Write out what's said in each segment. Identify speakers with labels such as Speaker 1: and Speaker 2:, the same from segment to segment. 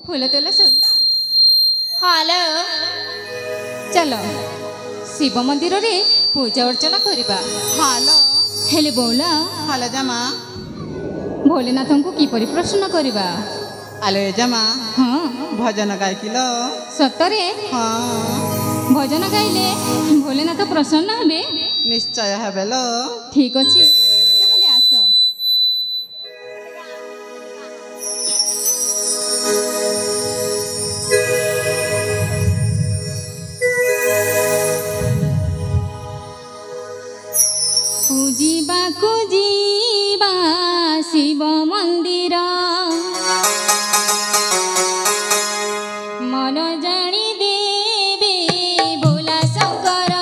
Speaker 1: फूल तोला सरला
Speaker 2: हेलो
Speaker 1: चलो शिव मंदिर रे पूजा अर्चना करबा।
Speaker 3: हालो
Speaker 1: हेले बोला
Speaker 3: हालो जमा
Speaker 1: भोलेनाथ को किपरि प्रश्न करबा।
Speaker 3: आलो जमा
Speaker 1: हाँ
Speaker 3: भजन गायकिलो
Speaker 1: सतरे
Speaker 3: हाँ
Speaker 1: भजन गाइले भोलेनाथ प्रसन्न हेबे।
Speaker 3: निश्चय हेबेलो
Speaker 1: ठीक अछि ताहले आस। पूजिबा कुजिबा शिव मंदिर मन जानी देवे भोला शंकर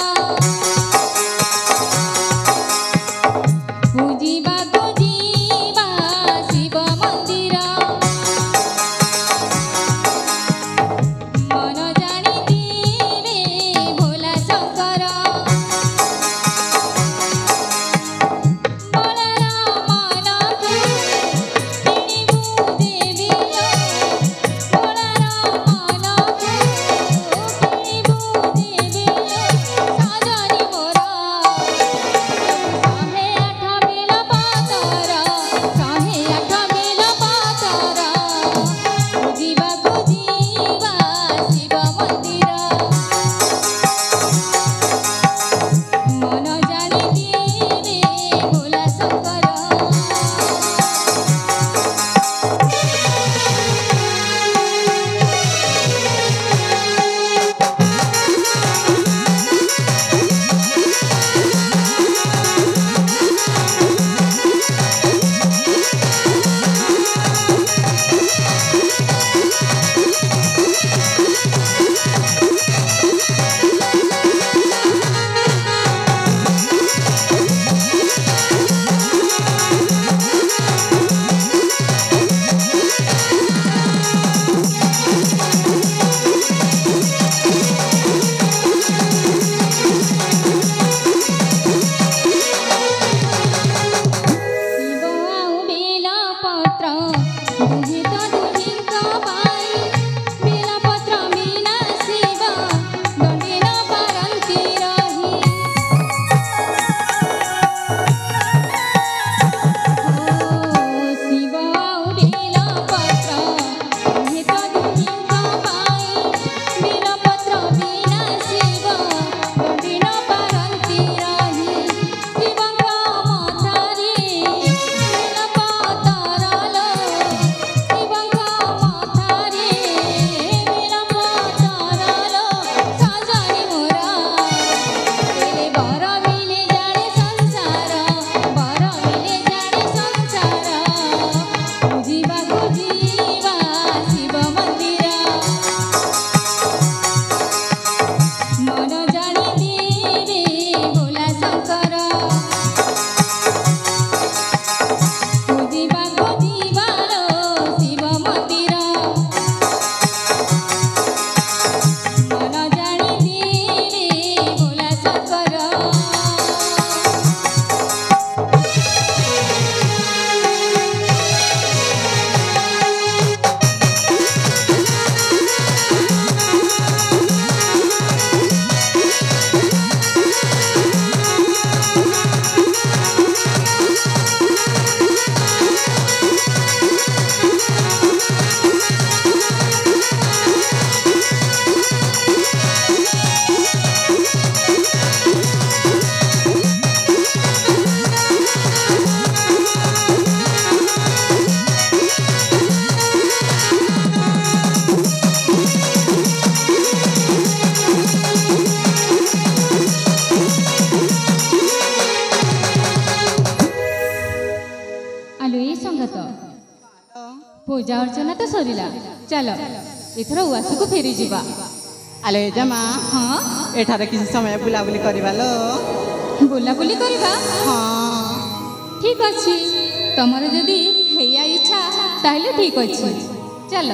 Speaker 1: ପୂଜା ଅର୍ଚ୍ଚନା ତ ସରିଲା ଚାଲ ଏଥର ଉଆସକୁ ଫେରି ଯିବା।
Speaker 3: ଆଲୋ ଜମା
Speaker 1: ହଁ
Speaker 3: ଏଠାରେ କିଛି ସମୟ ବୁଲାବୁଲି କରିବା ଲୋ।
Speaker 1: ବୁଲାବୁଲି କରିବା
Speaker 3: ହଁ
Speaker 1: ଠିକ ଅଛି ତମର ଯଦି ହେଇଆ ଇଚ୍ଛା ତାହେଲେ ଠିକ ଅଛି ଚାଲ।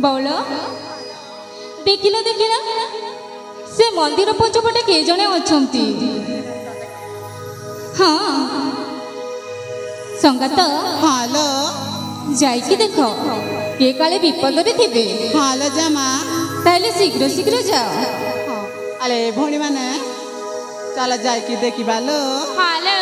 Speaker 1: ବଉଳ ଦେଖିଲ ଦେଖିଲ ସେ ମନ୍ଦିର ପଛପଟେ କିଏ ଜଣେ ଅଛନ୍ତି। ହଁ ସଙ୍ଗାତ
Speaker 3: ହଁ ଲୋ
Speaker 1: ଯାଇକି ଦେଖ କିଏ କାଳେ ବିପଦରେ ଥିବେ।
Speaker 3: ହଁ ଲୋ ଜମା
Speaker 1: ତାହେଲେ ଶୀଘ୍ର ଶୀଘ୍ର ଯାଅ।
Speaker 3: ଆଲେ ଭଉଣୀ ମାନେ ଚାଲ ଯାଇକି ଦେଖିବା ଲୋ।
Speaker 2: ହାଲୋ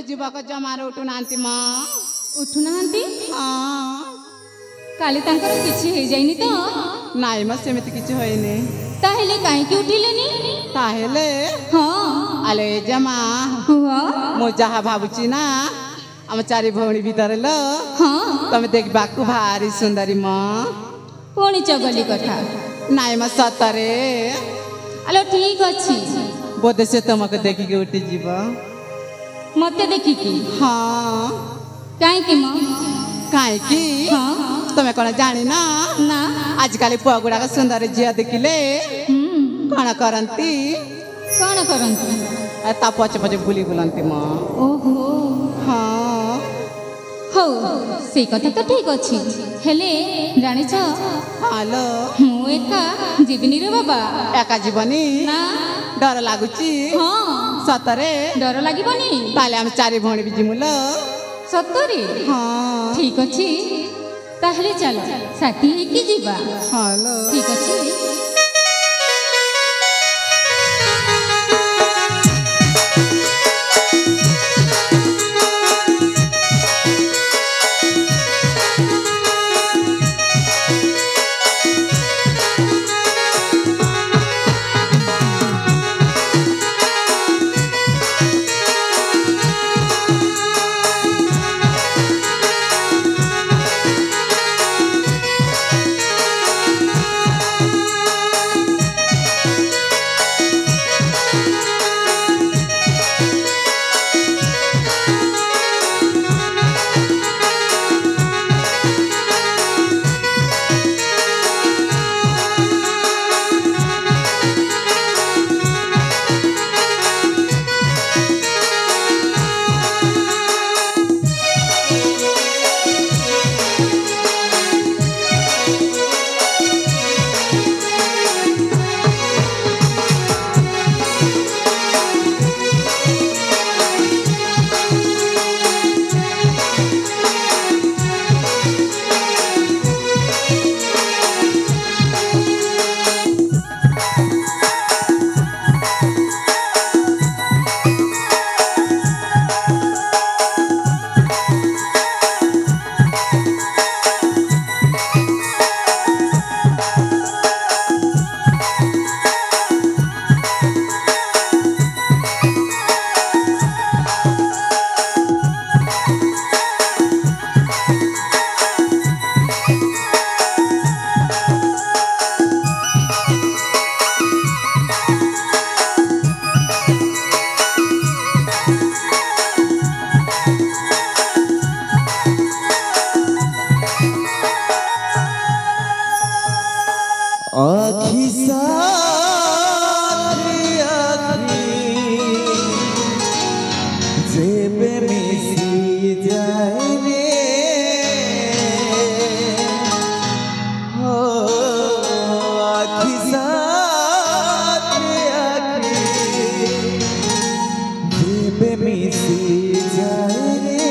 Speaker 3: ଯୁବକ ଜମାରୁ ଉଠୁନାହାନ୍ତି ମ।
Speaker 1: ଉଠୁନାହାନ୍ତି
Speaker 3: ହଁ
Speaker 1: କାଲି ତାଙ୍କର କିଛି ହେଇଯାଇନି ତ?
Speaker 3: ନାଇଁ ମ ସେମିତି କିଛି ହୋଇନି।
Speaker 1: ତାହେଲେ କାହିଁକି ଉଠିଲେନି?
Speaker 3: ତାହେଲେ
Speaker 1: ହଁ
Speaker 3: ଆଲେ ଜମା
Speaker 1: କୁହ।
Speaker 3: ମୁଁ ଯାହା ଭାବୁଛି ନା ଆମ ଚାରି ଭଉଣୀ ଭିତରେ ଲୋ
Speaker 1: ହଁ
Speaker 3: ତମେ ଦେଖିବାକୁ ଭାରି ସୁନ୍ଦରୀ ମ।
Speaker 1: ପୁଣି ଚଗଲି କଥା।
Speaker 3: ନାଇଁ ମ ସତରେ
Speaker 1: ଆଲୋ ଠିକ ଅଛି
Speaker 3: ବୋଧେ ସେ ତମକୁ ଦେଖିକି ଉଠିଯିବ।
Speaker 1: ମତେ ଦେଖିକି?
Speaker 3: ହଁ
Speaker 1: କାହିଁକି ମ?
Speaker 3: କାହିଁକି
Speaker 1: ହଁ
Speaker 3: ତମେ କଣ ଜାଣିନ?
Speaker 1: ନା
Speaker 3: ଆଜିକାଲି ପୁଅ ଗୁଡାକ ସୁନ୍ଦର ଝିଅ ଦେଖିଲେ କଣ କରନ୍ତି?
Speaker 1: କଣ କରନ୍ତି?
Speaker 3: ତା ପଛେ ପଛେ ବୁଲି ବୁଲନ୍ତି ମ।
Speaker 1: ଓହୋ
Speaker 3: ହଁ
Speaker 1: ହଉ ସେଇ କଥା ତ ଠିକ ଅଛି ହେଲେ ଜାଣିଛ
Speaker 3: ହାଲୋ
Speaker 1: ମୁଁ ଏକା ଯିବିନି ରେ ବାବା।
Speaker 3: ଏକା ଯିବନି?
Speaker 1: ନା
Speaker 3: ଡର ଲାଗୁଛି?
Speaker 1: ହଁ
Speaker 3: ସତରେ?
Speaker 1: ଡର ଲାଗିବନି?
Speaker 3: ତାହେଲେ ଆମେ ଚାରି ଭଉଣୀ ବି ଯିମୁ ଲୋ।
Speaker 1: ସତରେ?
Speaker 3: ହଁ
Speaker 1: ଠିକ ଅଛି ତାହେଲେ ଚାଲ ସାଥି ହେଇକି ଯିବା।
Speaker 3: ହାଲୋ
Speaker 1: ଠିକ ଅଛି।
Speaker 4: आखि साथी आखि जेबे मिसी जाए रे हो आखि साथी आखि जेबे मिसी जाए रे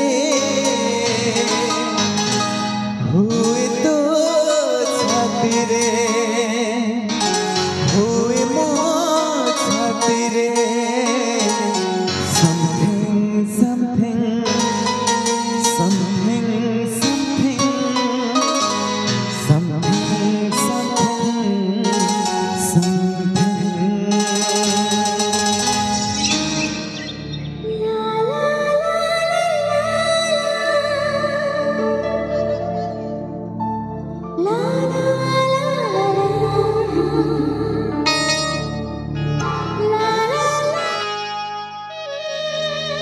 Speaker 4: हुए तो छाती रे हुए मो छाती रे something something something something something something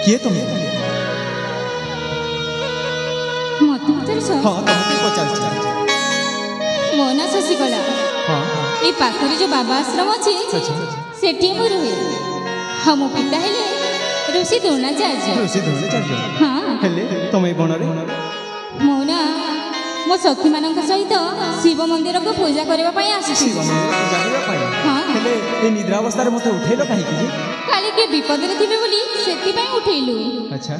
Speaker 4: किए तुम
Speaker 1: ମତେ ପଚାରୁଛ
Speaker 4: हाँ तुमको पचास
Speaker 1: ମୋ ନାଁ ଶଶିକଳା
Speaker 4: हाँ
Speaker 1: ଏଇ ପାଖରେ ଯୋଉ ବାବା ଆଶ୍ରମ ଅଛି ସେଠି ମୁଁ ରୁହେ ହଁ ମୋ ପିତା ହେଲେ ଋଷି ଦ୍ରୋଣାଚାର୍ଯ୍ୟ
Speaker 4: ऋषि धोने चाहिए
Speaker 1: ହଁ
Speaker 4: हेले तुम ए बणरे
Speaker 1: ମୋ ନାଁ ମୋ ସଖୀମାନଙ୍କ ସହିତ ଶିବ ମନ୍ଦିରକୁ ପୂଜା କରିବା ପାଇଁ ଆସିଛି
Speaker 4: शिव मंदिर पूजा करबा पाई
Speaker 1: हाँ
Speaker 4: हेले ए निद्रा अवस्था रे मते उठेलो काहे कि
Speaker 1: କାଲି କିଏ ବିପଦରେ ଥିବେ ବୋଲି ସେଥିପାଇଁ ଉଠେଇଲୁ
Speaker 4: अच्छा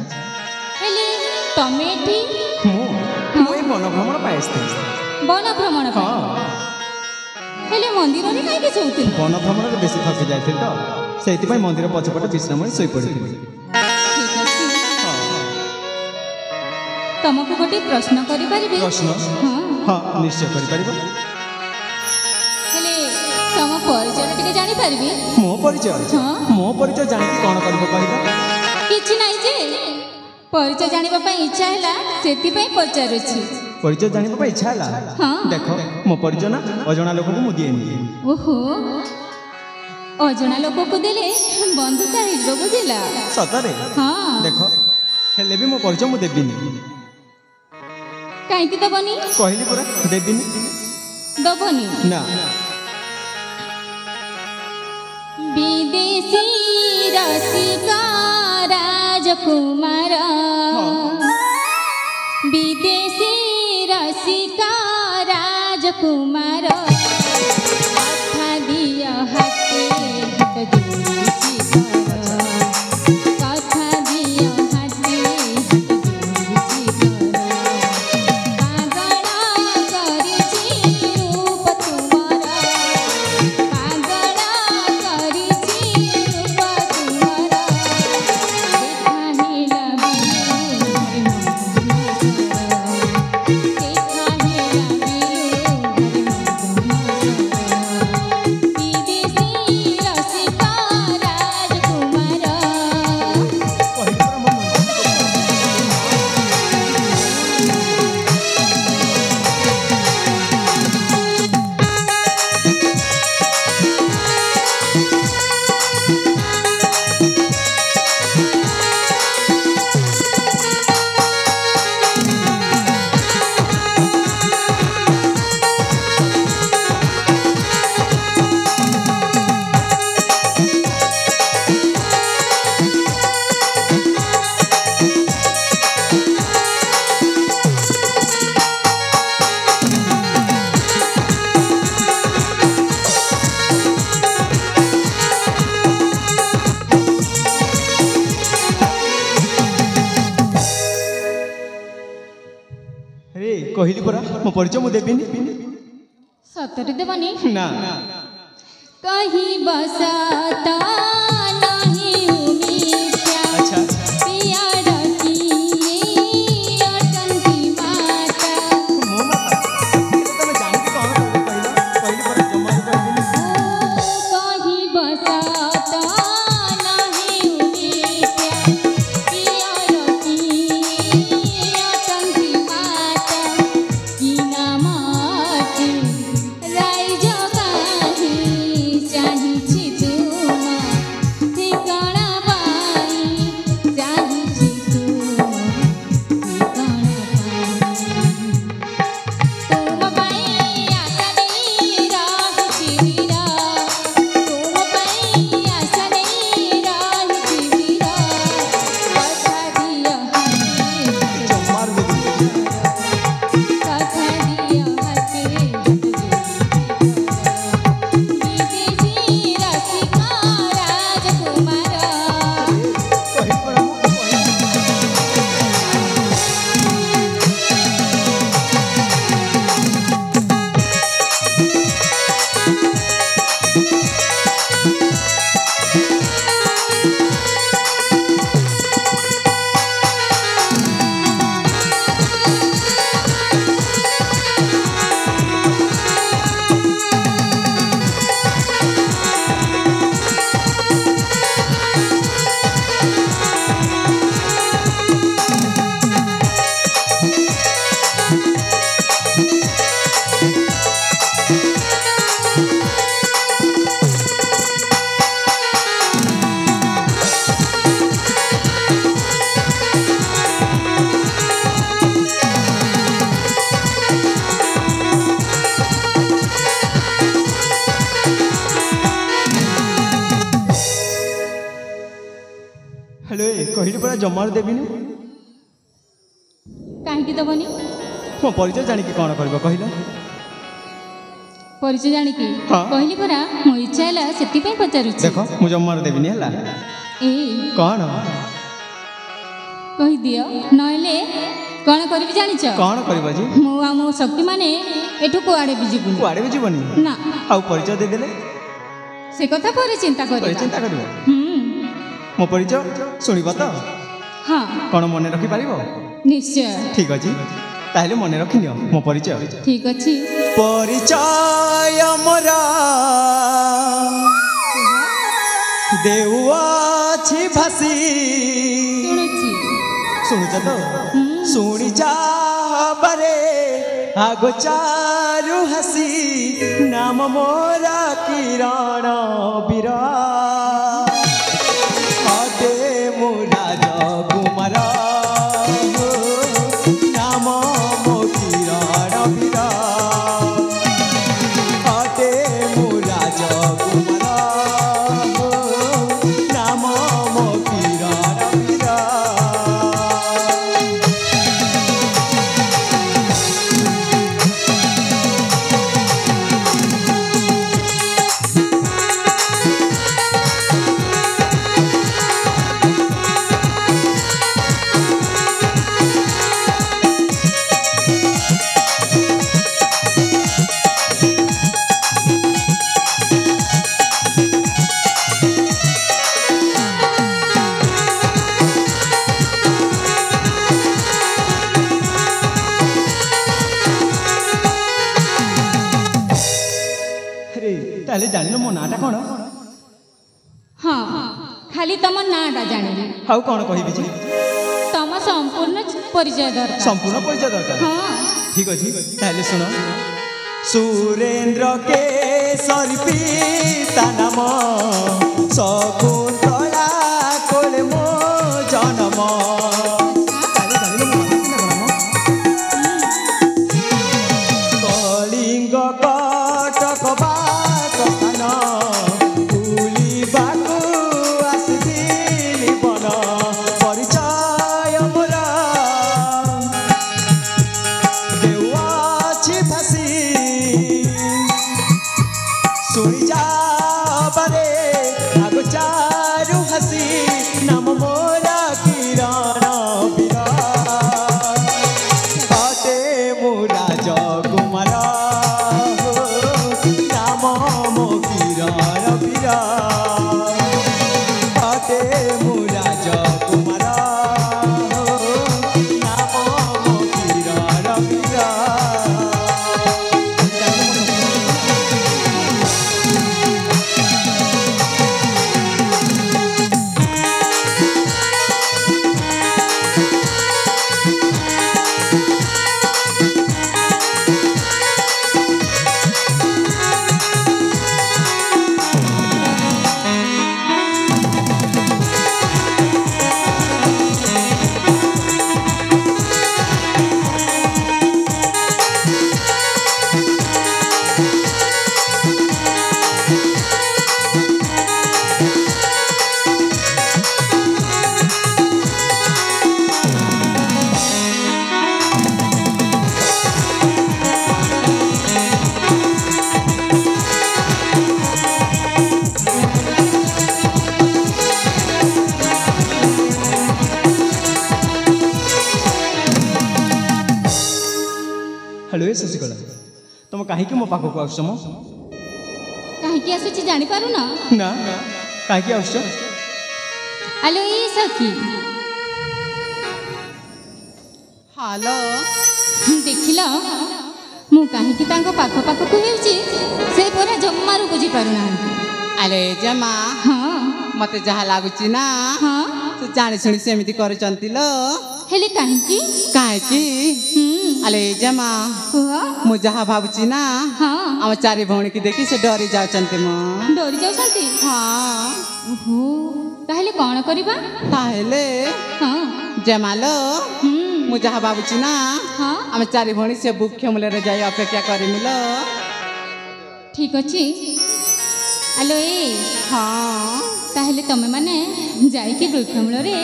Speaker 1: ହେଲେ ତମେ ଏଠି
Speaker 4: मु ए मन भ्रमण पाइस्ते
Speaker 1: ବନ ଭ୍ରମଣ ପାଇଁ
Speaker 4: हाँ
Speaker 1: ହେଲେ ମନ୍ଦିରରେ କାହିଁକି ଶୋଉଥିଲୁ
Speaker 4: वन भ्रमण रे बेसी थकी जाइथिल तो सेति पई मंदिर पछपट विश्राम रे सोई पड़िथिल
Speaker 1: ଠିକ ଅଛି ତମକୁ ଗୋଟେ ପ୍ରଶ୍ନ କରିପାରିବି
Speaker 4: प्रश्न
Speaker 1: ହଁ
Speaker 4: हाँ निश्चय करि परिबो
Speaker 1: ହେଲେ ତମ ପରିଚୟ ଟିକେ ଜାଣିପାରିବି
Speaker 4: मो परिचय
Speaker 1: हाँ
Speaker 4: मो परिचय जानि कि कोन करबो कहिला
Speaker 1: କିଛି ନାହିଁ ଯେ ପରିଚୟ ଜାଣିବା ପାଇଁ ଇଚ୍ଛା ହେଲା ସେଥିପାଇଁ ପଚାରୁଛି
Speaker 4: परिचय जानिबा पई इच्छा हला
Speaker 1: हाँ
Speaker 4: देखो मो परिचय ना अजणा लोक को मु दिएनी
Speaker 1: ଓହୋ ଅଜଣା ଲୋକକୁ ଦେଲେ ବନ୍ଧୁତା ହେଇଯିବ ବୁଝିଲା
Speaker 4: सतरे
Speaker 1: ହଁ
Speaker 4: देखो हेले भी मो परिचय मु देबिनी
Speaker 1: କାହିଁକି ଦବନି
Speaker 4: कहली पूरा देबिनी
Speaker 1: ଦବନି
Speaker 4: ना
Speaker 1: ବିଦେଶୀ ରସିକା ରାଜକୁମାର ବିଦେଶୀ ରସିକା ରାଜକୁମାର କଥା ଦିଅ ହାତେ ହାତ ଯୋଡ଼ିଛି କର କଥା ଦିଅ ହାତେ ହାତ ଯୋଡ଼ିଛି କର ପାଗଳ କରିଛି ରୂପ ତୁମର ପାଗଳ କରିଛି ରୂପ ତୁମର ଦେଖା ହେଲା
Speaker 4: कहली परा मो परिचय मु देबिनी
Speaker 1: सतरे देवनी
Speaker 4: ना
Speaker 1: कहीं बसता नहीं उमित्या
Speaker 4: अच्छा
Speaker 1: पिया रखी अटंती माता
Speaker 4: मो माता तमे जानि कि कोन कहली कहली परा जम्मा कहली
Speaker 1: कहीं बसता नहीं उमित्या पिया रखी अटंती माता की नामाती राई जगाही चाहिछि तुमा
Speaker 4: हेलो ए कहली परा जमार देबिनी
Speaker 1: କାହିଁକି ଦେବନି?
Speaker 4: मो परिचय जानिकी कौन करबो कहिला
Speaker 1: ପରିଚୟ ଜାଣିକି
Speaker 4: ହଁ।
Speaker 1: କହିଲି ପରା ମୋ ଇଚ୍ଛା ହେଲା ସେଥିପାଇଁ ପଚାରୁଛି।
Speaker 4: देखो मु जमार देबिनी हला
Speaker 1: ଏଇ
Speaker 4: कौन
Speaker 1: କହିଦିଅ ନହେଲେ କ'ଣ କରିବି ଜାଣିଛ?
Speaker 4: कौन करबो जी
Speaker 1: ମୁଁ ଆଉ ମୋ ଶକ୍ତି ମାନେ ଏଠୁ କୁଆଡ଼େ ବି ଯିବୁନି।
Speaker 4: कुआडे भी जीवनी
Speaker 1: ନା
Speaker 4: आउ परिचय दे देले
Speaker 1: ସେ କଥା ପରେ ଚିନ୍ତା
Speaker 4: पर
Speaker 1: କରିବା।
Speaker 4: चिंता करबो
Speaker 1: ହୁଁ
Speaker 4: मो परिचय सुनिबो तो
Speaker 1: ହଁ
Speaker 4: कौन मने रखी पारिबो
Speaker 1: ନିଶ୍ଚୟ
Speaker 4: ठीक अछि ताहले मने रखिनियो मो परिचय
Speaker 1: ଠିକ ଅଛି।
Speaker 4: परिचय मोरा देउआछि भासी
Speaker 1: ଶୁଣୁଛି
Speaker 4: शुणुच तो शुणी जा बरे आगो चारु हसी नाम मोरा किरण बीरा अटे मोरा कुमार नाम मो किरण बीरा अटे मोरा कुमार नाम मो किरण बीरा अरे ताले जानिलो मो नाटा कोन
Speaker 1: ହଁ ଖାଲି ତମ ନାଁଟା ଜାଣିବି।
Speaker 4: हाउ कोन कहिबि जी
Speaker 1: ତମ ସମ୍ପୂର୍ଣ୍ଣ ପରିଚୟ ଦରକାର।
Speaker 4: संपूर्ण परिचय दरकार
Speaker 1: ହଁ
Speaker 4: ठीक अछि ताले सुन सुरेंद्र केसरी पिता नाम शकुंतला कोले मो जन्म ताले जानिलो मो कलिंग कटक बासस्थान बुलिबाकु आसिदिली बन परिचय मोरा देउआछि भासी शुणी जा बरे आगो चारु हसी नाम मोरा किरण बीरा अटे मोरा कुमार नाम मो किरण बीरा अटे मोरा कुमार नाम मो किरण बीरा हेलो शशिकला तुम कहीं मो पाखक आस
Speaker 1: କାହିଁକି ଆସୁଛି ଜାଣିପାରୁନ?
Speaker 4: ना कहीं आस
Speaker 1: ଆଲୋ ଏଇ ସଖୀ
Speaker 3: ହାଲୋ
Speaker 1: ଦେଖିଲ ମୁଁ କାହିଁକି ତାଙ୍କ ପାଖ ପାଖକୁ ହେଉଛି ସେ ପରା ଜମାରୁ ବୁଝିପାରୁନାହାନ୍ତି।
Speaker 3: ଆରେ ଜମା
Speaker 1: ହଁ
Speaker 3: ମତେ ଯାହା ଲାଗୁଛି ନା
Speaker 1: ହଁ
Speaker 3: ସେ ଜାଣି ଶୁଣି ସେମିତି କରୁଛନ୍ତି ଲୋ
Speaker 1: ହେଲେ କାହିଁକି?
Speaker 3: କାହିଁକି ଆଲେ ଜମା
Speaker 1: କୁହ।
Speaker 3: ମୁଁ ଯାହା ଭାବୁଛି ନା
Speaker 1: ହଁ
Speaker 3: ଆମ ଚାରି ଭଉଣୀକି ଦେଖି ସେ ଡରି ଯାଉଛନ୍ତି ମ
Speaker 1: ଡରି ଯାଉଛନ୍ତି।
Speaker 3: ହଁ
Speaker 1: ଓହୋ ତାହେଲେ କ'ଣ କରିବା?
Speaker 3: ତାହେଲେ
Speaker 1: ହଁ
Speaker 3: ଜମାଲୋ
Speaker 1: ହୁଁ
Speaker 3: ମୁଁ ଯାହା ଭାବୁଛି ନା
Speaker 1: ହଁ
Speaker 3: ଆମେ ଚାରି ଭଉଣୀ ସେ ବୃକ୍ଷ ମୂଳରେ ଯାଇ ଅପେକ୍ଷା କରିମି ଲୋ
Speaker 1: ଠିକ ଅଛି। ଆଲୋ ଏ
Speaker 3: ହଁ
Speaker 1: ତାହେଲେ ତମେ ମାନେ ଯାଇକି ବୃକ୍ଷମୂଳରେ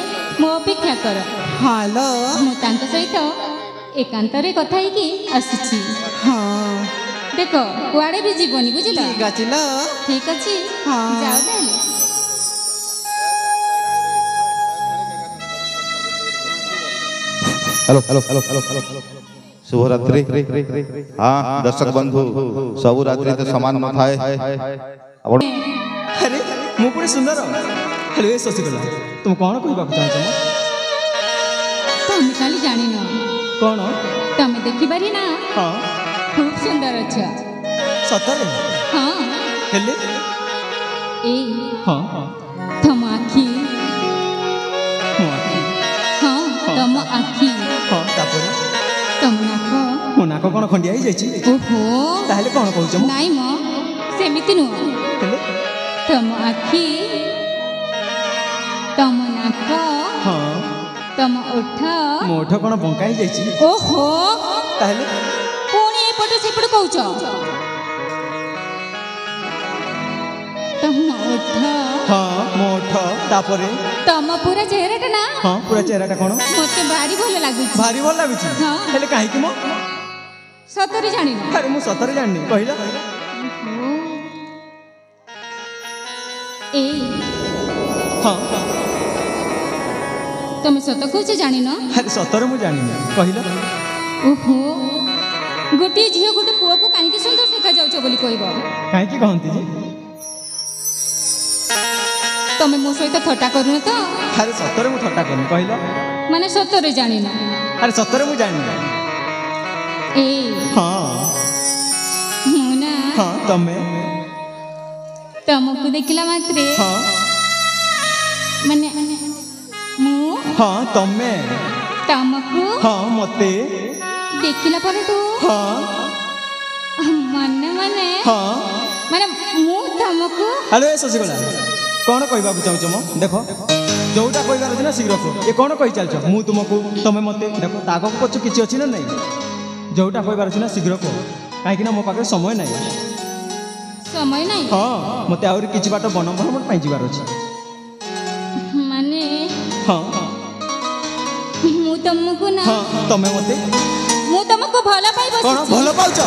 Speaker 1: ମୋ ଅପେକ୍ଷା କର।
Speaker 3: ହ୍ୟାଲୋ
Speaker 1: ମୁଁ ତାଙ୍କ ସହିତ ଏକାନ୍ତରେ କଥା ହେଇକି ଆସୁଛି।
Speaker 3: ହଁ
Speaker 1: ଦେଖ କୁଆଡ଼େ ବି ଯିବନି ବୁଝିଲ।
Speaker 3: ଠିକ ଅଛି ଲୋ।
Speaker 1: ଠିକ ଅଛି
Speaker 3: ହଁ।
Speaker 1: ଯାଅ ତାହେଲେ।
Speaker 5: Hello hello hello hello hello शुभ रात्रि। हाँ दर्शक बंधु सब रात्रि तो समान न थाए आपण
Speaker 4: अरे मु पुणी सुंदर हेलो ए शशिकला तुम कौन कहवाक चाहछ म
Speaker 1: ତମେ କାଲି ଜାଣିନ
Speaker 4: कौन
Speaker 1: ତମେ ଦେଖିପାରି ନା
Speaker 4: हाँ
Speaker 1: ଖୁବ ସୁନ୍ଦର ଅଛ।
Speaker 4: सतरे
Speaker 1: ହଁ
Speaker 4: हेले
Speaker 1: ଏଇ
Speaker 4: हाँ हाँ
Speaker 1: ତମ ଆଖି
Speaker 4: मो आखि
Speaker 1: ହଁ ତମ ଆଖି
Speaker 4: हाँ तापर
Speaker 1: ତମ ନାକ
Speaker 4: मो नाक कौन खंडिया ही जाइछि
Speaker 1: ଓହୋ
Speaker 4: ताहले कौन कहउछ म
Speaker 1: ନାଇଁ ମ ସେମିତି ନୁହଁ।
Speaker 4: हेले
Speaker 1: ତମ ଆଖି ତମ ନାକ
Speaker 4: हाँ
Speaker 1: ତମ ଓଠ
Speaker 4: मो ओठ कौन बंका ही जाइछि
Speaker 1: ଓହୋ
Speaker 4: ताहले
Speaker 1: ପୁଣି ଏପଟ ସେପଟ କହୁଛ। ତମ ଓଠ
Speaker 4: हाँ मो ओठ तापर
Speaker 1: ତମ ପୁରା ଚେହେରାଟା ନା
Speaker 4: हाँ पूरा चेहराटा कौन
Speaker 1: ମତେ ଭାରି ଭଲ ଲାଗୁଛି।
Speaker 4: भारी भल लागुछि
Speaker 1: हाँ।
Speaker 4: हेले काहे कि म
Speaker 1: ସତରେ ଜାଣିନ।
Speaker 4: अरे मु सतरे जाननी कहिला
Speaker 1: ଏଇ
Speaker 4: हाँ हाँ
Speaker 1: ତମେ ସତ କହୁଛ ଜାଣିନ।
Speaker 4: अरे सतरे मु जानिनी कहिला
Speaker 1: ଓହୋ ଗୋଟିଏ ଝିଅ ଗୋଟେ ପୁଅକୁ କାହିଁକି ସୁନ୍ଦର ଦେଖାଯାଉଛ ବୋଲି କହିବ।
Speaker 4: काहे कि कहंती जी
Speaker 1: ତମେ ମୋ ସହିତ ଥଟ୍ଟା କରୁନ ତ।
Speaker 4: अरे सतरे मु ठट्टा करनी कहिला
Speaker 1: ମାନେ ସତରେ ଜାଣିନ।
Speaker 4: अरे सतरे मु जानिनी
Speaker 1: ଏଇ
Speaker 4: हाँ
Speaker 1: ମୁଁ ନା
Speaker 4: हाँ तमे
Speaker 1: ତମକୁ ଦେଖିଲା ମାତ୍ରେ
Speaker 4: हाँ
Speaker 1: ମାନେ ମୁଁ
Speaker 4: हाँ तमे
Speaker 1: ତମକୁ
Speaker 4: हाँ मते
Speaker 1: ଦେଖିଲା ପରଠୁ
Speaker 4: हाँ
Speaker 1: ମନେ ମନେ
Speaker 4: हाँ
Speaker 1: ମାନେ ମୁଁ ତମକୁ
Speaker 4: हेलो ए शशिकला कौन कहवाक चाहछ म देखो जोटा कहबार अछि ना शीघ्र कह ये कौन कहि चलछ मु तुमको तमे मते देखो तागो पछ किछि अछि ना नहीं जोटा कहबार अछि ना शीघ्र कह काहे कि ना मो पाखे समय नहीं
Speaker 1: ସମୟ ନାହିଁ।
Speaker 4: हाँ मते आउरी किछि बाट बन भ्रमण पाई जिबार अछि
Speaker 1: ମାନେ
Speaker 4: हाँ हाँ
Speaker 1: ମୁଁ ତମକୁ ନା
Speaker 4: हाँ तमे मते
Speaker 1: ମୁଁ ତମକୁ ଭଲ ପାଇ
Speaker 4: कौन
Speaker 1: ବସିଛି।
Speaker 4: भल पाउछ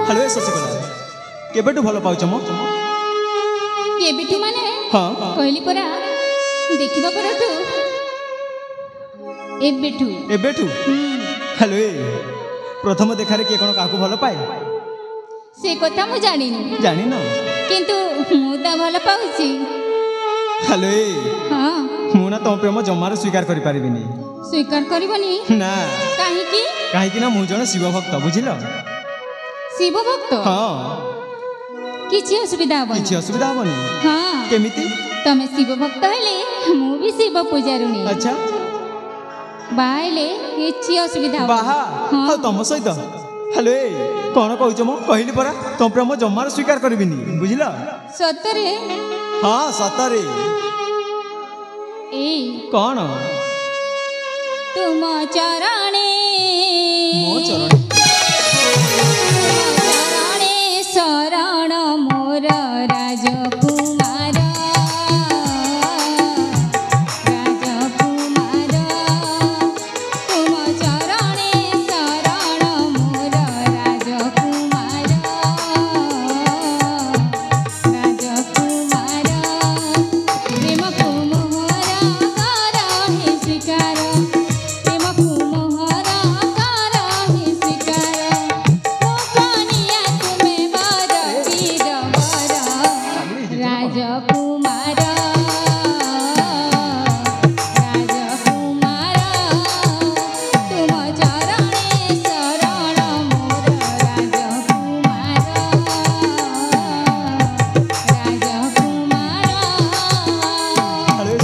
Speaker 4: हेलो ए शशिकला केबेटु भल पाउछ म
Speaker 1: କେବେଠୁ ମାନେ
Speaker 4: हाँ हाँ
Speaker 1: କହିଲି ପରା ଦେଖିବା ପରଠୁ ଏବେଠୁ
Speaker 4: एबेठु हेलो ए प्रथम देखारे किए कौन काकू भल पाए
Speaker 1: ସେ କଥା ମୁଁ ଜାଣିନି
Speaker 4: जानी न
Speaker 1: କିନ୍ତୁ ମୁଁ ତା ଭଲ ପାଉଛି।
Speaker 4: हेलो ए
Speaker 1: ହଁ
Speaker 4: मु ना तुम प्रेम जमार स्वीकार करि पारिबिनी
Speaker 1: ସ୍ୱୀକାର କରିବନି
Speaker 4: ना
Speaker 1: କାହିଁକି।
Speaker 4: काहे कि ना मु जण शिव भक्त बुझिल
Speaker 1: ଶିବ ଭକ୍ତ
Speaker 4: हाँ
Speaker 1: କିଛି ଅସୁବିଧା ହବନି।
Speaker 4: किछि असुविधा हबनी
Speaker 1: ହଁ
Speaker 4: केमिति
Speaker 1: ତମେ ଶିବ ଭକ୍ତ ହେଲେ ମୁଁ ବି ଶିବ ପୂଜାରୁଣୀ।
Speaker 4: अच्छा
Speaker 1: ବାହା ହେଲେ କିଛି ଅସୁବିଧା
Speaker 4: बाहा
Speaker 1: ହଁ
Speaker 4: आ तम सहित हेलो ए कौन कहूछ म कहली परा तुम प्रेम जमार स्वीकार करिबिनी बुझिल
Speaker 1: ସତରେ
Speaker 4: हाँ सतरे
Speaker 1: ଏଇ
Speaker 4: कौन
Speaker 1: ତୁମ ଚରଣେ
Speaker 4: मो चरण
Speaker 1: ତୁମ ଚରଣେ ଶରଣ ମୋର ରାଜକୁମାର ରାଜକୁମାର ତୁମ ଚରଣେ ଶରଣ ମୋର ରାଜକୁମାର ରାଜକୁମାର ପ୍ରେମକୁ ମୋହର କର হে ସ୍ୱୀକାର ପ୍ରେମକୁ ମୋହର କର হে ସ୍ୱୀକାର ମୋ କନିଆ ତୁମେ ବର ବୀର ବର ରାଜକୁମାର ରାଜକୁମାର ତୁମ ଚରଣେ ଶରଣ ମୋର ରାଜକୁମାର ରାଜକୁମାର।
Speaker 4: हेलो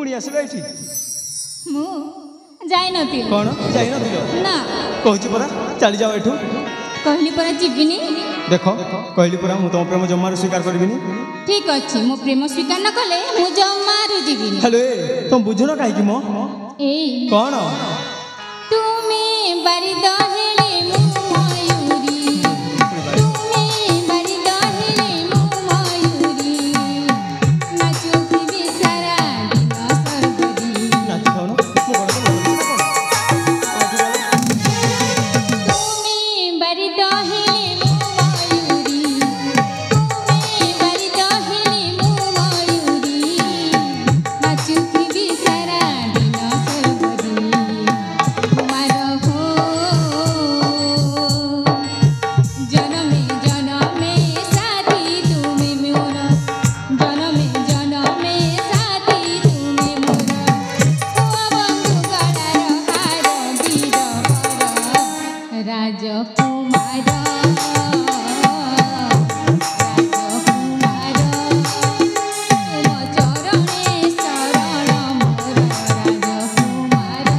Speaker 4: ପୁଣି ଆସିଲ ଏଇଠି
Speaker 1: ମୁଁ ଯାଇନଥିଲି।
Speaker 4: କ'ଣ ଯାଇନଥିଲ?
Speaker 1: ନା
Speaker 4: କହୁଛି ପରା ଚାଲି ଯାଅ ଏଠୁ।
Speaker 1: କହିଲି ପରା ଯିବିନି।
Speaker 4: ଦେଖ କହିଲି ପରା ମୁଁ ତମ ପ୍ରେମ ଜମାରୁ ସ୍ୱୀକାର କରିବିନି।
Speaker 1: ଠିକ ଅଛି ମୋ ପ୍ରେମ ସ୍ୱୀକାର ନ କଲେ ମୁଁ ଜମାରୁ ଯିବିନି।
Speaker 4: ହ୍ୟାଲୋ ତମେ ବୁଝୁନ କାହିଁକି ମୋ
Speaker 1: ଏଇ
Speaker 4: କ'ଣ
Speaker 1: ତୁମେ ବାରିଦ ହେଲେ ମୁଁ ମୟୁରୀ, ତୁମେ ବାରିଦ ହେଲେ ମୁଁ ମୟୁରୀ, ନାଚୁଥିବି ସାରା ଦିନ ସର୍ବଦି।
Speaker 4: ନାଚି ଖାଉନ
Speaker 1: ତୁମେ ବାରିଦ ହେଲେ ମୁଁ ମୟୁରୀ, ତୁମେ ବାରିଦ ହେଲେ ମୁଁ ମୟୁରୀ, ନାଚୁଥିବି ସାରା ଦିନ ସର୍ବଦି। କୁମାର ହୋ ଜନମେ ଜନମେ ସାଥୀ ତୁମେ ମୋର, ଜନମେ ଜନମେ ସାଥୀ ତୁମେ ମୋର, ପୁଅ ବନ୍ଧୁ ଗଳାର ହାର ବୀର ବର ରାଜକୁମାର, ରାଜକୁମାର ତୁମ ଚରଣେ ଶରଣ ମୋର, ରାଜକୁମାର,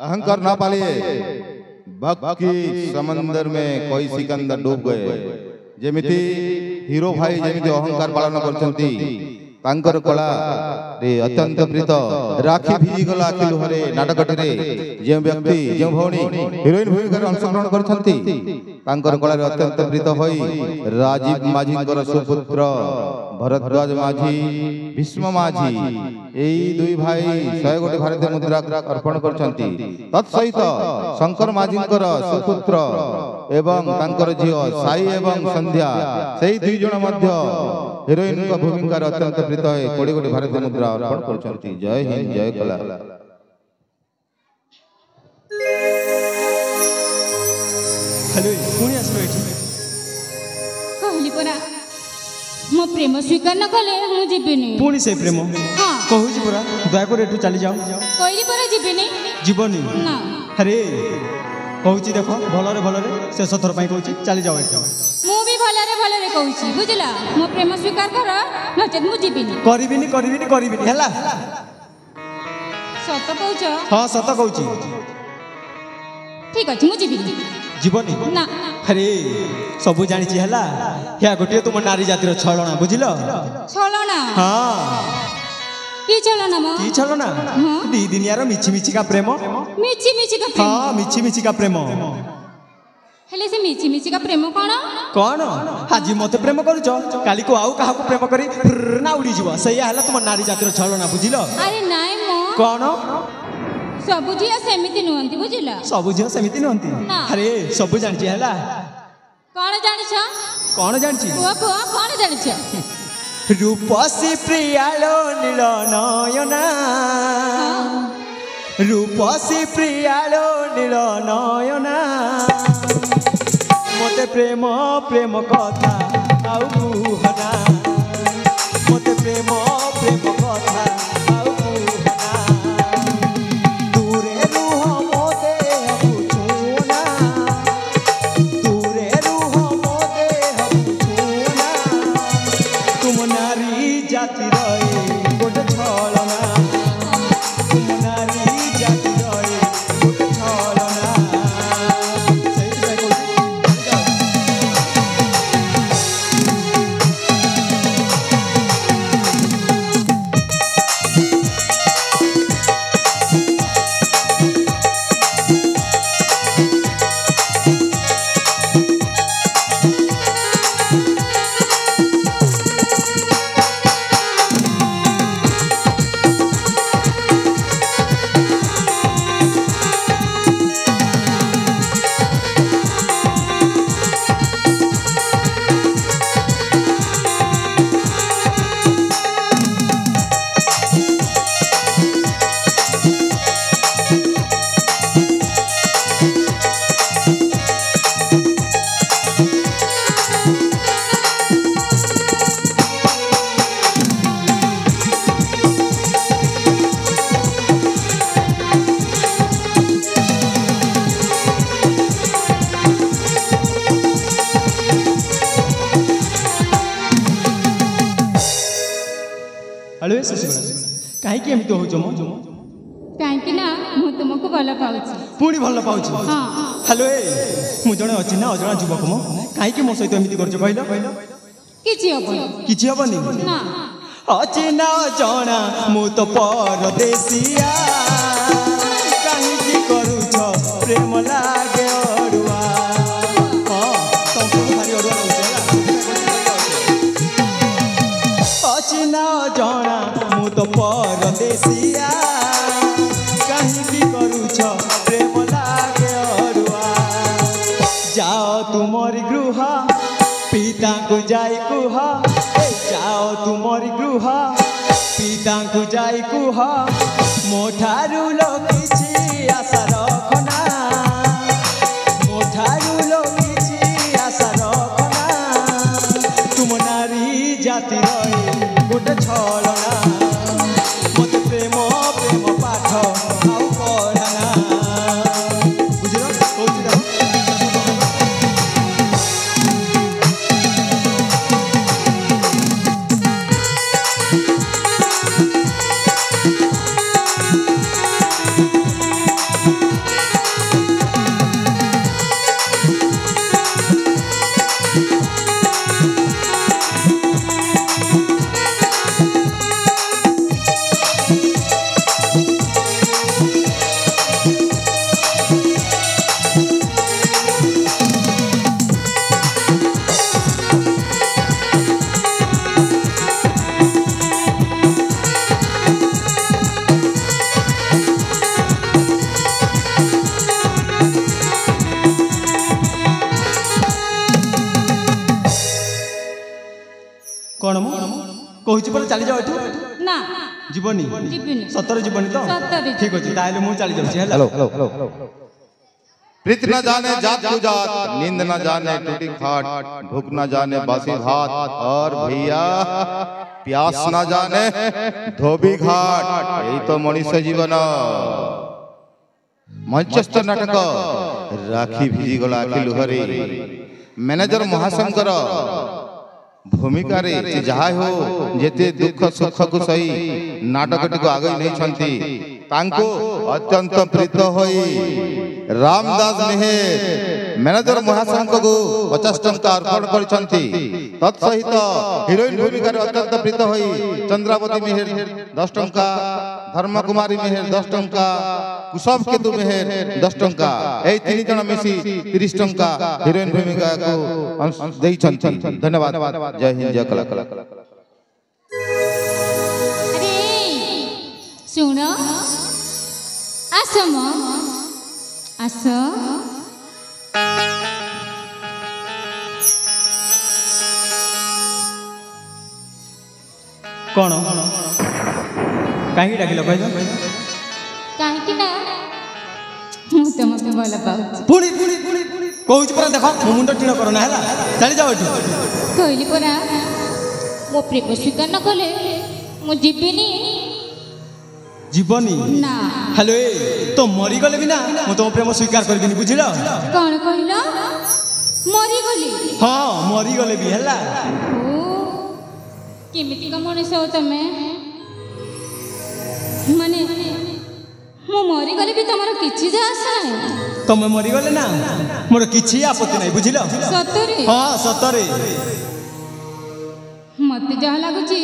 Speaker 5: अहंकार ना पालिए भक्ति समंदर में कोई सिकंदर डूब गए जेमिति हीरो भाई जेमिति अहंकार पालन करछंती तांकर कला रे अत्यंत प्रीत राखी भिजी गला आखि लुहरे नाटकटी रे जे व्यक्ति जे भौणी हिरोइन भूमिका रे अंशग्रहण करछंती तांकर कला रे अत्यंत प्रीत होई राजीव माझीकर सुपुत्र भरद्वाज माझी भीष्म माझी एई दुई भाई 100 गोटी भारतीय मुद्रा अर्पण करछंती तत्सहित शंकर माझीकर सुपुत्र एवं तांकर झियो साई एवं संध्या सेई दुई जण मध्य हिरोइन का भूमिका रे अत्यंत प्रीत होई 20 गोटी भारतीय मुद्रा अर्पण करछंती जय हिंद जय कला
Speaker 4: हेलो पुणी आसलो एठी
Speaker 1: କହିଲି ପରା ମୋ ପ୍ରେମ ସ୍ୱୀକାର ନ କଲେ ମୁଁ ଯିବିନି।
Speaker 4: ପୁଣି ସେ ପ୍ରେମ
Speaker 1: ହଁ
Speaker 4: କହୁଛି ପରା ଦୟାକରି ଏଠୁ ଚାଲି ଯାଅ।
Speaker 1: କହିଲି ପରା ଯିବିନି।
Speaker 4: ଯିବନି
Speaker 1: ନା
Speaker 4: ଆରେ କହୁଛି ଦେଖ ଭଲରେ ଭଲରେ ଶେଷ ଥର ପାଇଁ କହୁଛି ଚାଲି ଯାଅ ଏଠୁ।
Speaker 1: ମୁଁ ବି ଭଲରେ ଭଲରେ କହୁଛି ବୁଝିଲ ମୋ ପ୍ରେମ ସ୍ୱୀକାର କର ନଚେତ୍ ମୁଁ ଯିବିନି।
Speaker 4: କରିବିନି କରିବିନି କରିବିନି ହେଲା।
Speaker 1: ସତ କହୁଛ?
Speaker 4: ହଁ ସତ କହୁଛି।
Speaker 1: ଠିକ ଅଛି ମୁଁ ଯିବିନି।
Speaker 4: ଯିବନି
Speaker 1: ନା
Speaker 4: ଆରେ ସବୁ ଜାଣିଛି ହେଲା ୟା ଗୋଟିଏ ତୁମ ନାରୀ ଜାତିର ଛଳନା ବୁଝିଲ।
Speaker 1: ଛଳନା?
Speaker 4: ହଁ
Speaker 1: କି ଛଳନା ମ?
Speaker 4: କି ଛଳନା? ଦି ଦିନିଆର ମିଛି ମିଛିକା ପ୍ରେମ।
Speaker 1: ମିଛି ମିଛିକା ପ୍ରେମ?
Speaker 4: ହଁ ମିଛି ମିଛିକା ପ୍ରେମ।
Speaker 1: ହେଲେ ସେ ମିଛି ମିଛିକା ପ୍ରେମ କଣ?
Speaker 4: କଣ ଆଜି ମତେ ପ୍ରେମ କରୁଛ କାଲିକୁ ଆଉ କାହାକୁ ପ୍ରେମ କରି ନା ଉଡ଼ିଯିବ ସେଇଆ ହେଲା ତୁମ ନାରୀ ଜାତିର ଛଳନା ବୁଝିଲ।
Speaker 1: ଆରେ ନାଇଁ ମ
Speaker 4: କଣ
Speaker 1: ସବୁ ଝିଅ ସେମିତି ନୁହନ୍ତି ବୁଝିଲ।
Speaker 4: ସବୁ ଝିଅ ସେମିତି ନୁହନ୍ତି।
Speaker 1: ନା।
Speaker 4: ଆରେ ସବୁ ଜାଣିଛି ହେଲା।
Speaker 1: କଣ ଜାଣିଛ?
Speaker 4: କଣ ଜାଣିଛି?
Speaker 1: କୁହ କୁହ କଣ ଜାଣିଛ?
Speaker 4: ରୂପସୀ ପ୍ରିୟାଲୋ ନୀଳ ନୟନା ରୂପସୀ ପ୍ରିୟାଲୋ ନୀଳ ନୟନା ମତେ ପ୍ରେମ ପ୍ରେମ କଥା ଆଉ କୁହନା ମତେ ପ୍ରେମ ପ୍ରେମ କଥା ଆଉ କୁହନା ଦୂରେ हेलो शशिकला कहीं एमती हो
Speaker 1: कहीं ना मु तुमको भल पाऊँ
Speaker 4: पुणी भल पाँच
Speaker 1: हाँ
Speaker 4: हेलो मुझे जड़े अच्छी ना अजଣା युवक मो कहीं मो सहित एमती कर
Speaker 1: किसी हबनी
Speaker 4: किसी हेनी
Speaker 1: ना
Speaker 4: अच्छी ना अजଣା मु तो परदेसिया कहीं करूछ प्रेम लागे अड़ुआ हाँ तुमको भारी अड़ुआ अच्छी ना अजଣା मु तो परदेसिया कहीं करूछ प्रेम लागे अड़ुआ जाओ तुमरी गृह पिता को जाई कुह जाओ तुमरी गृह पिता को जाई कुह मोठारू लो किछि आशा रखना मोठारू लो किछि आशा रखना तुम नारी जाति रहे गोटे छलना मत प्रेम प्रेम पाठ आउ पढ़ना बुझल कौन मो कहूँ पर चली जाओ
Speaker 1: ना
Speaker 4: जीवनी
Speaker 1: जीवनी
Speaker 4: सतर जीवनी तो
Speaker 1: सତରେ
Speaker 4: ठीक अच्छे ताले मुझे चली जाऊँ
Speaker 5: हेलो प्रीत न जाने जात को जात नींद न जाने टूटी खाट भूख न जाने बासी भात और भैया प्यास न जाने धोबी घाट यही तो मनुष्य जीवन मंचस्थ नाटक राखी भिजी गला आखि लुहरी मैनेजर महाशंकर भूमिका रे जहा हो जेते दुख सुख को सही नाटक को आगे नहीं छंती तांको अत्यंत प्रीत होई रामदास मेहर मैनेजर महाशंकर को 50 टंका अर्पण करछंती तत्सहित हीरोइन भूमिका रे अत्यंत प्रीत होई चंद्रावती मेहर 10 टंका धर्म कुमारी मेहर 10 टंका कुशव केतु मेहर 10 टंका ए तीन जन मिसी 30 टंका हीरोइन भूमिका को देई छंती धन्यवाद जय हिंद जय कला कला
Speaker 1: अरे सुन आसम आस
Speaker 4: कौन कहीं डाकिल कह
Speaker 1: कहीं ना मु तुमको भल पाऊँ
Speaker 4: पुणी पुणी पुणी पुणी कहूँ पर देख मो मुंड टीण करना है चली जाओ एठू
Speaker 1: कहली परा मो प्रेम स्वीकार न कले मु जीविनी
Speaker 4: जीवनी
Speaker 1: ना
Speaker 4: हेलो तो मरी गले भी ना मु तुम प्रेम स्वीकार करबिनी बुझिल
Speaker 1: कौन कहल मरी गली
Speaker 4: हाँ मरी गले भी हैला
Speaker 1: ओ केमिति का मनुष्य हो तमे माने मु मरी गले भी तमरो किछि जा आशा नहीं
Speaker 4: तुम मरी गले ना मोर किछि आपत्ति नहीं बुझिल
Speaker 1: सतरे
Speaker 4: हाँ सतरे
Speaker 1: मते जा लागुची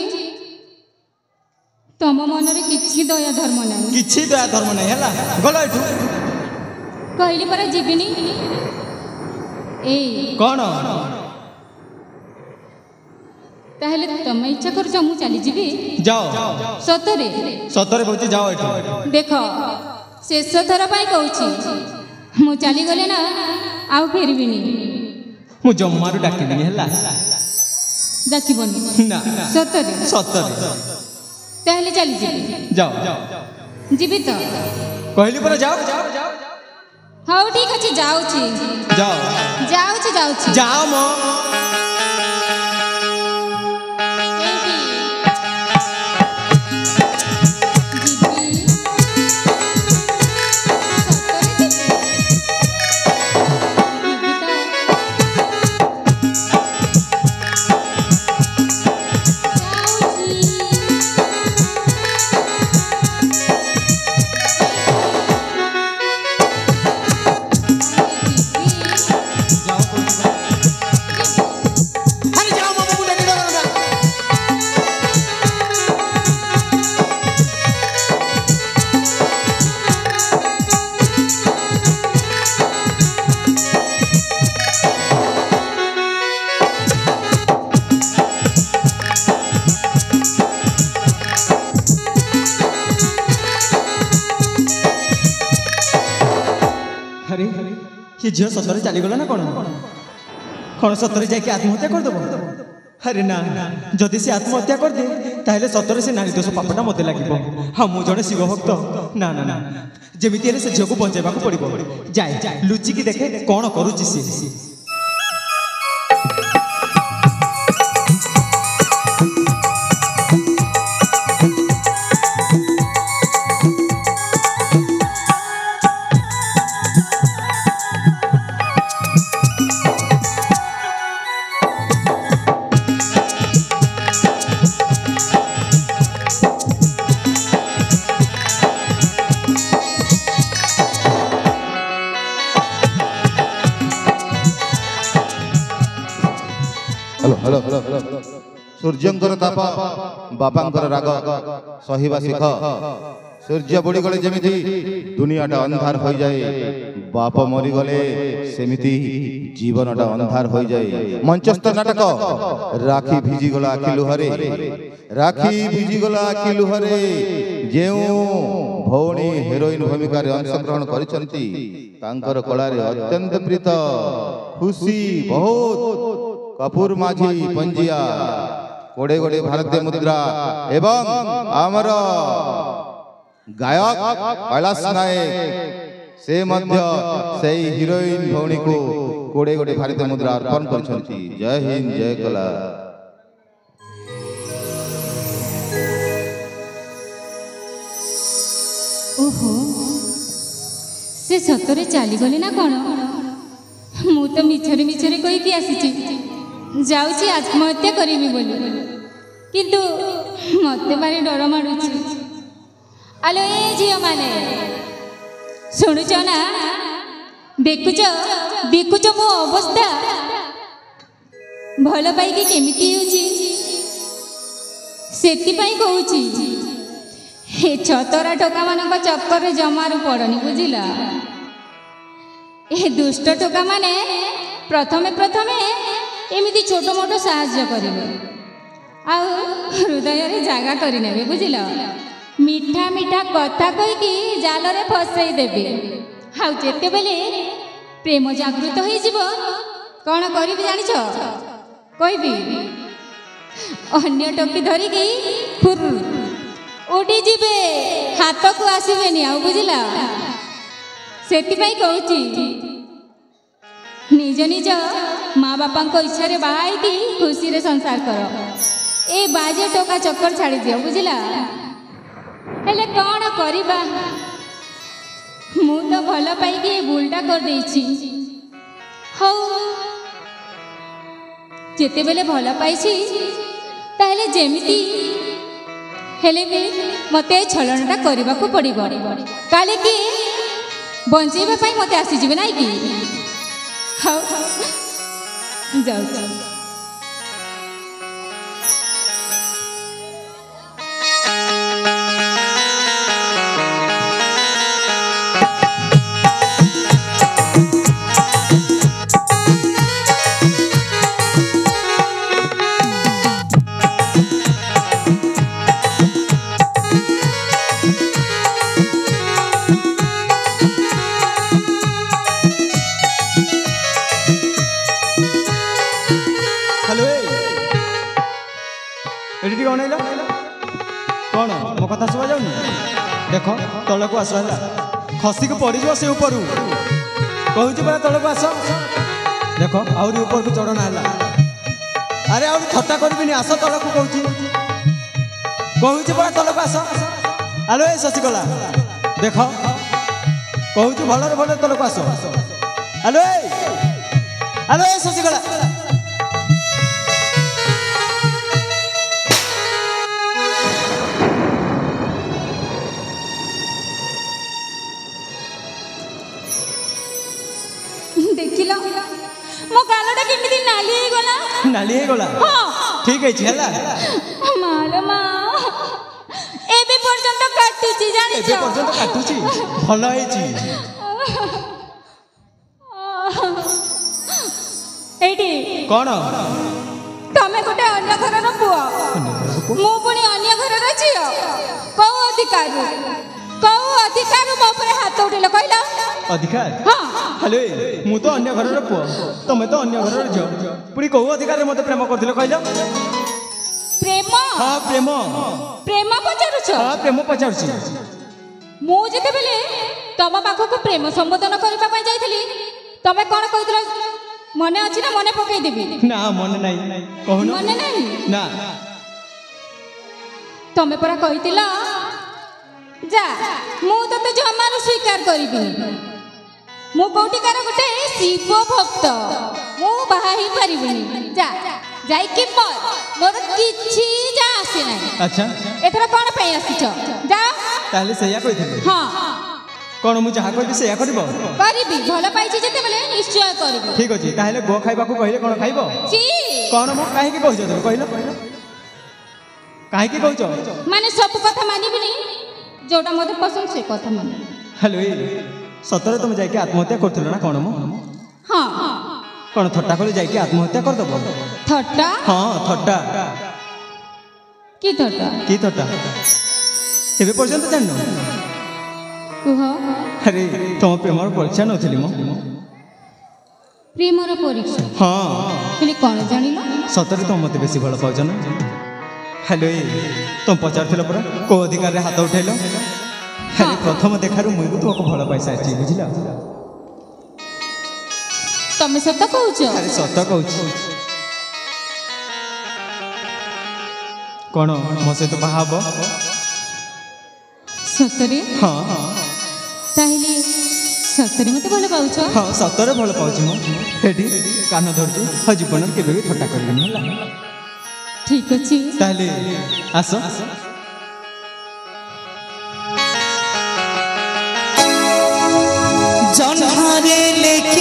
Speaker 1: तम मन रे किछि दया धर्म नहीं
Speaker 4: किछि दया धर्म नहीं हैला गलो एठू
Speaker 1: कहली परा जीविनी ए
Speaker 4: कौन
Speaker 1: ताहले तमे इच्छा कर मु चली जीवी
Speaker 4: जाओ
Speaker 1: सतरे
Speaker 4: सतरे कहूँ जाओ एठू
Speaker 1: देख शेष थर पाई कहूची मु चली गले ना आउ फेरबिनी
Speaker 4: मु जम्मारू डाकिबिनी हैला
Speaker 1: डाकिबनी
Speaker 4: ना
Speaker 1: सतरे
Speaker 4: सतरे
Speaker 1: ताहले चली जीवी
Speaker 4: जाओ
Speaker 1: जीवी तो
Speaker 4: कहली पर जाओ
Speaker 1: हाँ ठीक अच्छे जाऊची
Speaker 4: जाओ
Speaker 1: जाऊची जाऊची
Speaker 4: जाओ मो ଝିଅ ସତରେ ଚାଲିଗଲା ନା କ'ଣ କ'ଣ ସତରେ ଯାଇକି ଆତ୍ମହତ୍ୟା କରିଦେବ? ଆରେ ନା, ଯଦି ସେ ଆତ୍ମହତ୍ୟା କରିଦିଏ ତାହେଲେ ସତରେ ସେ ନାରୀ ଦୋଷ ପାପଟା ମୋତେ ଲାଗିବ। ହଁ, ମୁଁ ଜଣେ ଶିବ ଭକ୍ତ। ନା ନା ନା, ଯେମିତି ହେଲେ ସେ ଝିଅକୁ ବଞ୍ଚାଇବାକୁ ପଡ଼ିବ। ଯାଏ ଲୁଚିକି ଦେଖେ କ'ଣ କରୁଛି ସେ।
Speaker 5: सूर्यंकर ताप बापांकर राग सहिबा शिख। सूर्य बुड़ी गले जेमिति दुनियाटा अंधार हो जाए, बाप मरी गले सेमिति जीवनटा अंधार हो जाए। मंचस्थ नाटक राखी भिजिगला आखि लुहरे, राखी भिजिगला आखि लुहरे। जेउ भौणी हिरोइन भूमिका अंशग्रहण करिसंती तांकर कलारे अत्यंत प्रीत खुशी बहुत। कपूर माझी पंजिया गोड़े गोड़े भारतीय मुद्रा एवं आमर गायक कैलाश नायक से मध्य से हिरोइन भौणी को गोड़े गोड़े भारतीय मुद्रा अर्पण करछंती। जय हिंद, जय कला।
Speaker 1: ओहो, से सतरे चली गले ना कौन? मु तो मिछरे मिछरे कहीकि आसी जाऊँगी आत्महत्या करी बोली, किंतु मत भारी डर माड़ुची। आलो ए झील माने शुणुच ना, देखुच देखुच मो अवस्था भल पाई केमिति होची। सेतिपाई कहूची हे छतरा टोका मानक चक्कर जमारू पड़नी, बुझिला। ए दुष्ट टोका माने प्रथमे प्रथमे एमिति छोट मोट साहाय्य करेंगे, आउ हृदय रे जागा करने, बुझिल। मीठा मीठा कथा कहीकि जाल रे फसई देबे। आउ जेते बेले प्रेम जागृत हो जीव कौन करी जानिछ कहबी, अन्य टोकी धरिकी फुर उड़ी जीवे, हाथ को आसबेनि। आउ बुझिला, सेतिपाई कहूची निज निज माँ बापा इच्छा रे बाहाई खुशी रे संसार कर। ए बाजे टोका चक्कर छाड़ी दियो, बुझिला। हेले कौन करिबा, मु तो भल पाई भूलटा कर देछि। हौ जेते बेले भल पाइछि ताहेले जेमिति हेले भी मते छलनटा करबा को पड़िबो, काले कि बंचेबा पाई मते आसी जिवे नाइ कि। हौ जाऊ जाऊ।
Speaker 4: कौन मो कथा शुभा जाऊनी? देख तलक आस, खसिक पड़ से ऊपर कहूँ पा तलक आस। देख आहरी ऊपर को चढ़ना है। अरे आ थट्टा करबिनी, आस तलक कहूँ पा तलक आस। आलो ए शशिकला, देख कहूँ भलरे भल तलक आस। आलो ए शशिकला,
Speaker 1: देखिल मो गालटा केमिति नाली हे गला।
Speaker 4: नाली हे गला? हां ठीक है छला।
Speaker 1: मालो मा एबे पर्यंत काटुची जानि छ।
Speaker 4: एबे पर्यंत काटुची भलो हे छी।
Speaker 1: एडी
Speaker 4: कोन
Speaker 1: तमे गोटे अन्य घरर पुआ, मो पुनी अन्य घरर छियो। को अधिकार କୋଉ ଅଧିକାର ମୋ ଉପରେ ହାତ ଉଠେଇଲ କହିଲ?
Speaker 4: ଅଧିକାର?
Speaker 1: ହଁ
Speaker 4: ହ୍ୟାଲୋ ମୁଁ ତ ଅନ୍ୟ ଘରର ପୁଅ, ତମେ ତ ଅନ୍ୟ ଘରର ଝିଅ, ପୁଣି କୋଉ ଅଧିକାରରେ ମତେ ପ୍ରେମ କରିଥିଲ କହିଲ?
Speaker 1: ପ୍ରେମ?
Speaker 4: ହଁ ପ୍ରେମ।
Speaker 1: ପ୍ରେମ ପଚାରୁଛ?
Speaker 4: ହଁ ପ୍ରେମ ପଚାରୁଛି।
Speaker 1: ମୁଁ ଯେତେବେଳେ ତମ ପାଖକୁ ପ୍ରେମ ସମ୍ବୋଧନ କରିବା ପାଇଁ ଯାଇଥିଲି, ତମେ କଣ କହୁଥିଲ ମନେ ଅଛି ନା ମନେ ପକେଇଦେବି?
Speaker 4: ନା ମନେ ନାହିଁ, କହୁନ।
Speaker 1: ମନେ ନାହିଁ?
Speaker 4: ନା।
Speaker 1: ତମେ ପରା କହିଥିଲ ଯା ମୁଁ ତତେ ଜମାରୁ ସ୍ୱୀକାର କରିବିନି, ମୁଁ କୋଉଠିକାର ଗୋଟେ ଶିବ ଭକ୍ତ, ମୁଁ ବାହା ହେଇପାରିବିନି, ଯା ଯାଇକି ମୋର କିଛି ଯା ଆସେ ନାହିଁ।
Speaker 4: ଆଚ୍ଛା
Speaker 1: ଏଥର କଣ ପାଇଁ ଆସିଛ? ଯା।
Speaker 4: ତାହେଲେ ସେଇଆ କହିଥିଲି?
Speaker 1: ହଁ।
Speaker 4: କଣ ମୁଁ ଯାହା କହିବି ସେଇଆ କରିବ?
Speaker 1: କରିବି, ଭଲ ପାଇଛି ଯେତେବେଳେ ନିଶ୍ଚୟ କରିବି।
Speaker 4: ଠିକ ଅଛି, ତାହେଲେ ଗୋ ଖାଇବାକୁ କହିଲେ କଣ ଖାଇବ? କଣ ମୁଁ କାହିଁକି କହୁଛ ତମେ କହିଲ? କାହିଁକି କହୁଛ?
Speaker 1: ମାନେ ସବୁ କଥା ମାନିବିନି, ଯୋଉଟା ମତେ ପସନ୍ଦ ସେ କଥା ମାନିବି।
Speaker 4: ହ୍ୟାଲୋ ସତରେ ତମେ ଯାଇକି ଆତ୍ମହତ୍ୟା କରୁଥିଲ ନା କଣ? ମୁଁ
Speaker 1: ହଁ।
Speaker 4: କଣ ଥଟ୍ଟା କରି ଯାଇକି ଆତ୍ମହତ୍ୟା କରିଦବ?
Speaker 1: ଥଟ୍ଟା?
Speaker 4: ହଁ ଥଟ୍ଟା।
Speaker 1: କି ଥଟ୍ଟା?
Speaker 4: କି ଥଟ୍ଟା? ଏବେ ପର୍ଯ୍ୟନ୍ତ ଜାଣିନ?
Speaker 1: କୁହ।
Speaker 4: ଆରେ ତମ ପ୍ରେମର ପରୀକ୍ଷା ନଉଥିଲି ମୁଁ।
Speaker 1: ପ୍ରେମର ପରୀକ୍ଷା?
Speaker 4: ହଁ।
Speaker 1: ହେଲେ କଣ ଜାଣିଲ?
Speaker 4: ସତରେ ତମେ ମତେ ବେଶୀ ଭଲ ପାଉଛ ନା? ହ୍ୟାଲୋ ତମେ ପଚାରୁଥିଲ ପରା କୋଉ ଅଧିକାରରେ ହାତ ଉଠେଇଲ? ଆରେ ପ୍ରଥମ ଦେଖାରୁ ମୁଁ ବି ତୁମକୁ ଭଲ ପାଇସାରିଛି, ବୁଝିଲ?
Speaker 1: ତମେ ସତ କହୁଛ?
Speaker 4: ଆରେ ସତ କହୁଛି। କଣ ମୋ ସହିତ ବାହା ହବ?
Speaker 1: ସତରେ?
Speaker 4: ହଁ।
Speaker 1: ତାହେଲେ ସତରେ ମତେ ଭଲ ପାଉଛ?
Speaker 4: ହଁ ସତରେ ଭଲ ପାଉଛି ମୁଁ। ଏଠି କାନ ଧରୁଛି, ହଁ ଜୀବନରେ କେବେ ବି ଥଟ୍ଟା କରିବିନି, ହେଲା?
Speaker 1: ଠିକ ଅଛି,
Speaker 4: ତାହେଲେ ଆସ।
Speaker 3: ଜହ୍ନରେ ଲେଖି